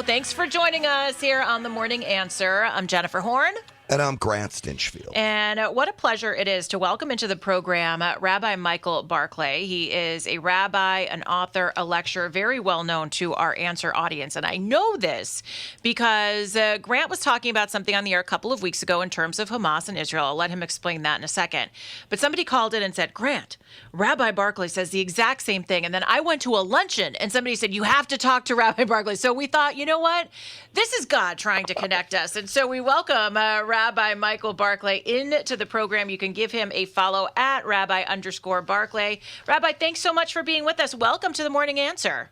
Thanks for joining us here on The Morning Answer. I'm Jennifer Horn. And I'm Grant Stinchfield. And what a pleasure it is to welcome into the program Rabbi Michael Barclay. He is a rabbi, an author, a lecturer, very well known to our Answer audience. And I know this because Grant was talking about something on the air a couple of weeks ago in terms of Hamas and Israel. I'll let him explain that in a second. But somebody called in and said, Grant, Rabbi Barclay says the exact same thing. And then I went to a luncheon and somebody said, you have to talk to Rabbi Barclay. So we thought, you know what? This is God trying to connect us. And so we welcome Rabbi Michael Barclay into the program. You can give him a follow at Rabbi_Barclay. Rabbi, thanks so much for being with us. Welcome to The Morning Answer.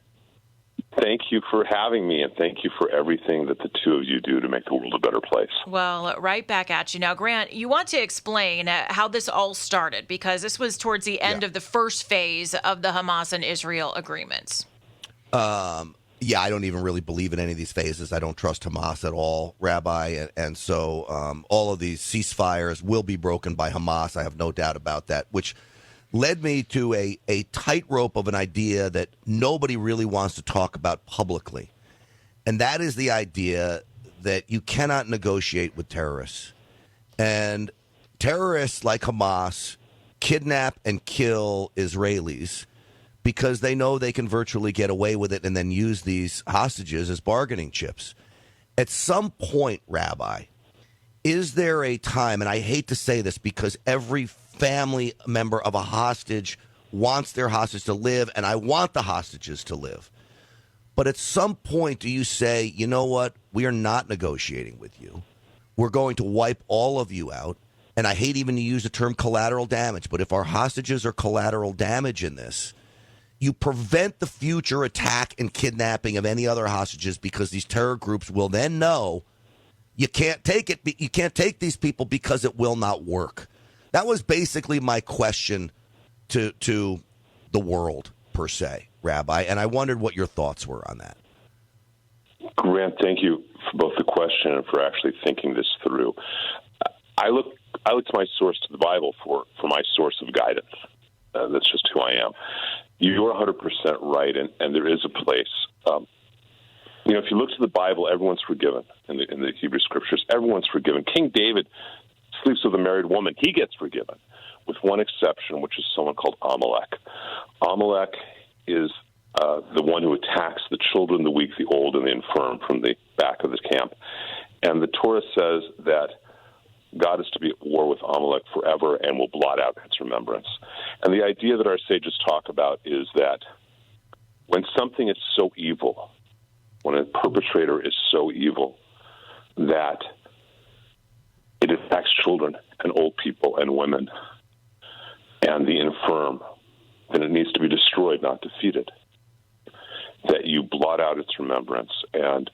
Thank you for having me, and thank you for everything that the two of you do to make the world a better place. Well, right back at you. Now, Grant, you want to explain how this all started, because this was towards the end of the first phase of the Hamas and Israel agreements. Yeah, I don't even really believe in any of these phases. I don't trust Hamas at all, Rabbi. And so all of these ceasefires will be broken by Hamas. I have no doubt about that, which led me to a tightrope of an idea that nobody really wants to talk about publicly. And that is the idea that you cannot negotiate with terrorists. And terrorists like Hamas kidnap and kill Israelis because they know they can virtually get away with it and then use these hostages as bargaining chips. At some point, Rabbi, is there a time, and I hate to say this because every family member of a hostage wants their hostage to live, and I want the hostages to live. But at some point, do you say, you know what, we are not negotiating with you. We're going to wipe all of you out. And I hate even to use the term collateral damage, but if our hostages are collateral damage in this, you prevent the future attack and kidnapping of any other hostages because these terror groups will then know you can't take it. You can't take these people because it will not work. That was basically my question to the world, per se, Rabbi, and I wondered what your thoughts were on that. Grant, thank you for both the question and for actually thinking this through. I look to my source, to the Bible, for my source of guidance. That's just who I am. You're 100% right, and there is a place. If you look to the Bible, everyone's forgiven in the Hebrew Scriptures. Everyone's forgiven. King David sleeps with a married woman. He gets forgiven, with one exception, which is someone called Amalek. Amalek is the one who attacks the children, the weak, the old, and the infirm from the back of the camp. And the Torah says that God is to be at war with Amalek forever and will blot out its remembrance. And the idea that our sages talk about is that when something is so evil, when a perpetrator is so evil that it affects children and old people and women and the infirm, then it needs to be destroyed, not defeated. That you blot out its remembrance. And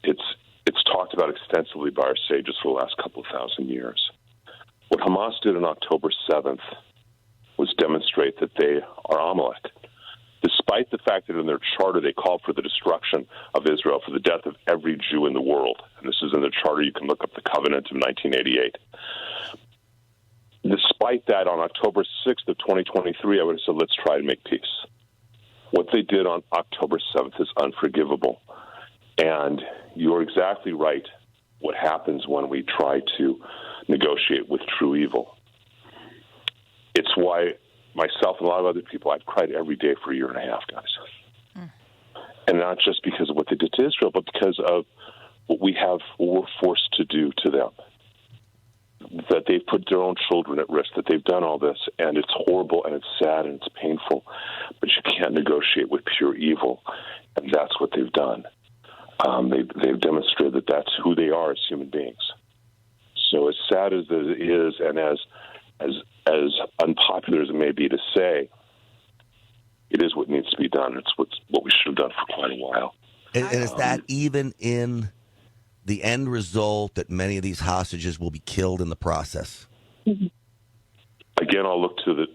it's talked about extensively by our sages for the last couple of thousand years. What Hamas did on October 7th was demonstrate that they are Amalek. Despite the fact that in their charter they called for the destruction of Israel, for the death of every Jew in the world. And this is in the charter. You can look up the covenant of 1988. Despite that, on October 6th of 2023, I would have said, let's try and make peace. What they did on October 7th is unforgivable. And you're exactly right what happens when we try to negotiate with true evil. It's why myself and a lot of other people, I've cried every day for a year and a half, guys. And not just because of what they did to Israel, but because of what we're forced to do to them. That they've put their own children at risk, that they've done all this, and it's horrible, and it's sad, and it's painful, but you can't negotiate with pure evil, and that's what they've done. They've demonstrated that that's who they are as human beings. So as sad as it is, and as unpopular as it may be to say, it is what needs to be done. It's what we should have done for quite a while. And is that even in the end result that many of these hostages will be killed in the process? Again, I'll look to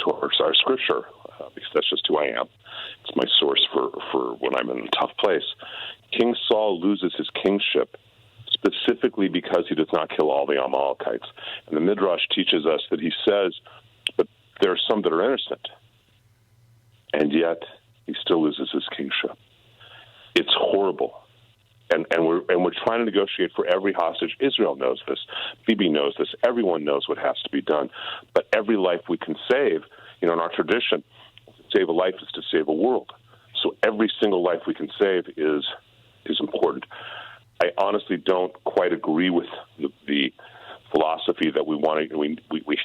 our scripture because that's just who I am. It's my source for when I'm in a tough place. King Saul loses his kingship specifically because he does not kill all the Amalekites. And the Midrash teaches us that he says, but there are some that are innocent, and yet he still loses his kingship. It's horrible. And we're trying to negotiate for every hostage. Israel knows this. Bibi knows this. Everyone knows what has to be done. But every life we can save, in our tradition, to save a life is to save a world. So every single life we can save is important. I honestly don't quite agree with the philosophy that we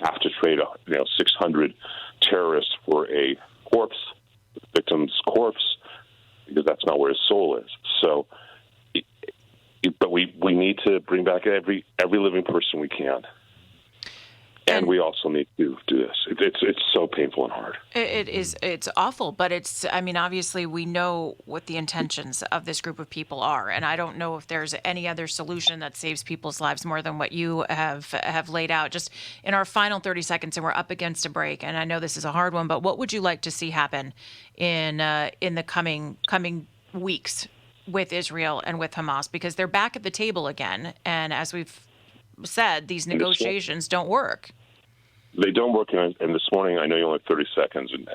have to trade 600 terrorists for a corpse, the victim's corpse, because that's not where his soul is. So. But we need to bring back every living person we can, and we also need to do this. It's so painful and hard. It's awful, but obviously we know what the intentions of this group of people are, and I don't know if there's any other solution that saves people's lives more than what you have laid out. Just in our final 30 seconds, and we're up against a break, and I know this is a hard one, but what would you like to see happen in the coming weeks with Israel and with Hamas, because they're back at the table again, and as we've said, these negotiations don't work. They don't work, and this morning, I know you only have 30 seconds, and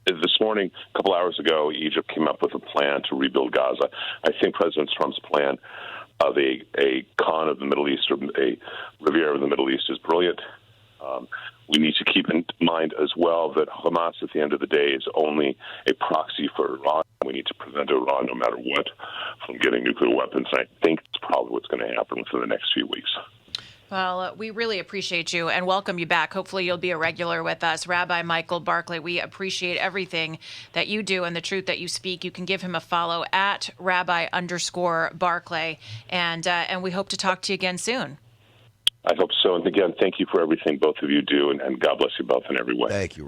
this morning, a couple hours ago, Egypt came up with a plan to rebuild Gaza. I think President Trump's plan of a Khan of the Middle East, or a Riviera of the Middle East, is brilliant. We need to keep in mind as well that Hamas, at the end of the day, is only a proxy for Iran. We need to prevent Iran, no matter what, from getting nuclear weapons. And I think that's probably what's going to happen within the next few weeks. Well, we really appreciate you and welcome you back. Hopefully you'll be a regular with us. Rabbi Michael Barclay, we appreciate everything that you do and the truth that you speak. You can give him a follow at Rabbi_Barclay, and we hope to talk to you again soon. I hope so. And again, thank you for everything both of you do, and God bless you both in every way. Thank you.